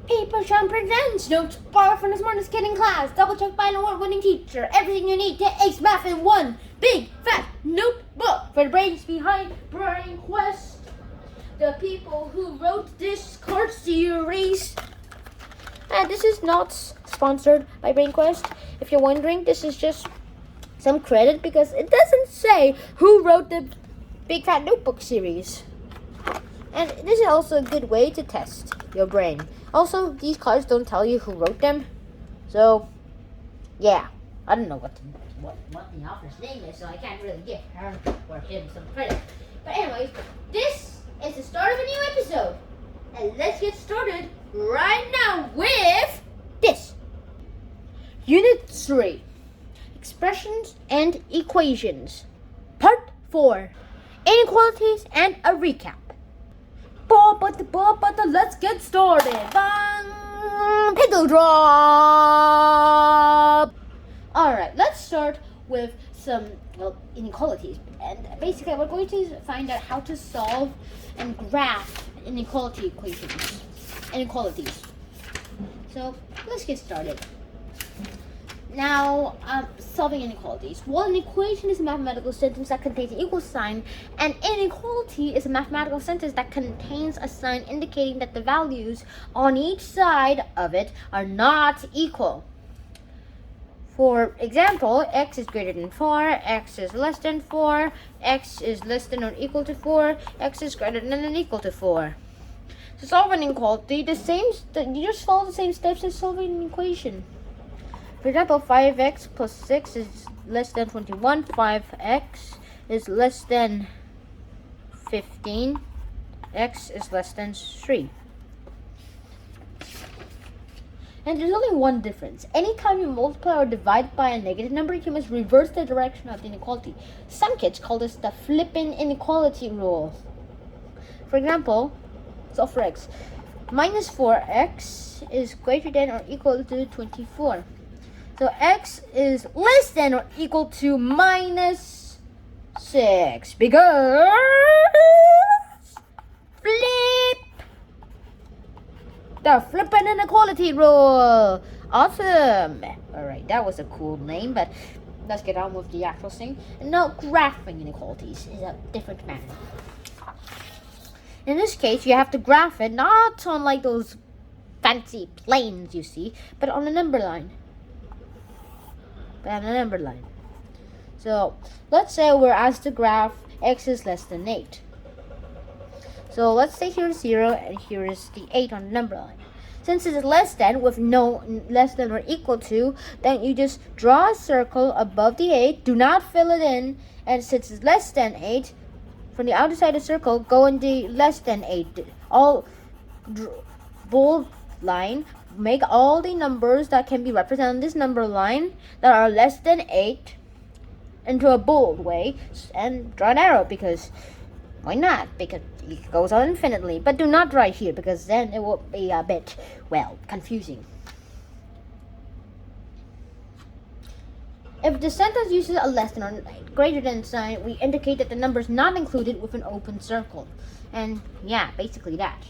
Paper Sean presents Notes borrowed from the smartest kid in class. Double checked by an award-winning teacher. Everything you need to ace math in one big fat notebook. For the brains behind Brain Quest, the people who wrote this card series. And this is not sponsored by Brain Quest. If you're wondering, this is just some credit because it doesn't say who wrote the Big Fat Notebook series. And this is also a good way to test your brain. Also, these cards don't tell you who wrote them. So, yeah. I don't know what the author's name is, so I can't really give her or him some credit. But anyways, this is the start of a new episode. And let's get started right now with this. Unit 3. Expressions and Equations. Part 4. Inequalities and a recap. Let's get started. Bang! Pickle drop! Alright, let's start with some, inequalities. And basically, we're going to find out how to solve and graph inequalities. So, let's get started. Now, solving inequalities. Well, an equation is a mathematical sentence that contains an equal sign. An inequality is a mathematical sentence that contains a sign indicating that the values on each side of it are not equal. For example, x is greater than 4, x is less than 4, x is less than or equal to 4, x is greater than or equal to 4. To solve an inequality, you just follow the same steps as solving an equation. For example, 5x plus 6 is less than 21. 5x is less than 15. X is less than 3. And there's only one difference. Anytime you multiply or divide by a negative number, you must reverse the direction of the inequality. Some kids call this the flipping inequality rule. For example, so for x, minus 4x is greater than or equal to 24. So x is less than or equal to minus 6 because flip the flipping inequality rule. Awesome. Alright, that was a cool name, but let's get on with the actual thing. And now graphing inequalities is a different matter. In this case, you have to graph it not on like those fancy planes you see, but on a number line. So let's say we're asked to graph x is less than 8. So let's say here's 0 and here is the 8 on the number line. Since it's less than with no less than or equal to, then you just draw a circle above the 8, do not fill it in, and since it's less than 8, from the outer side of the circle, go in the less than 8. All bold line. Make all the numbers that can be represented on this number line that are less than 8 into a bold way and draw an arrow because why not? Because it goes on infinitely. But do not draw it here because then it will be a bit, confusing. If the sentence uses a less than or greater than sign, we indicate that the number is not included with an open circle. And yeah, basically that.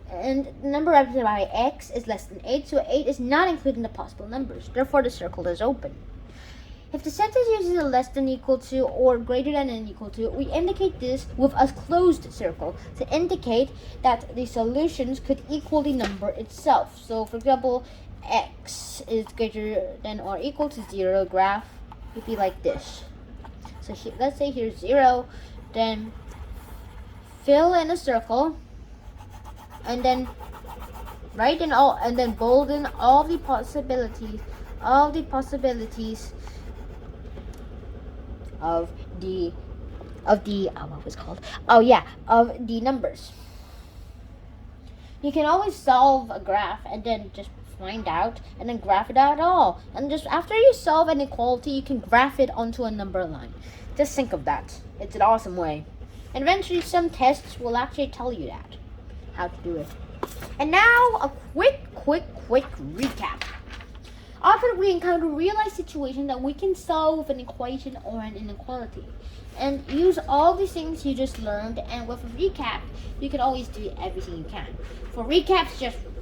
And the number represented by x is less than 8, so 8 is not included in the possible numbers. Therefore, the circle is open. If the sentence uses a less than equal to or greater than and equal to, we indicate this with a closed circle to indicate that the solutions could equal the number itself. So, for example, x is greater than or equal to 0 graph would be like this. So let's say here's 0, then fill in a circle. And then write in all, and then bolden all the possibilities of the numbers. You can always solve a graph and then just find out and then graph it out all. And just after you solve an inequality, you can graph it onto a number line. Just think of that. It's an awesome way. And eventually some tests will actually tell you that. How to do it. And now a quick recap. Often we encounter real-life situations that we can solve an equation or an inequality. And use all the things you just learned, and with a recap, you can always do everything you can. For recaps, just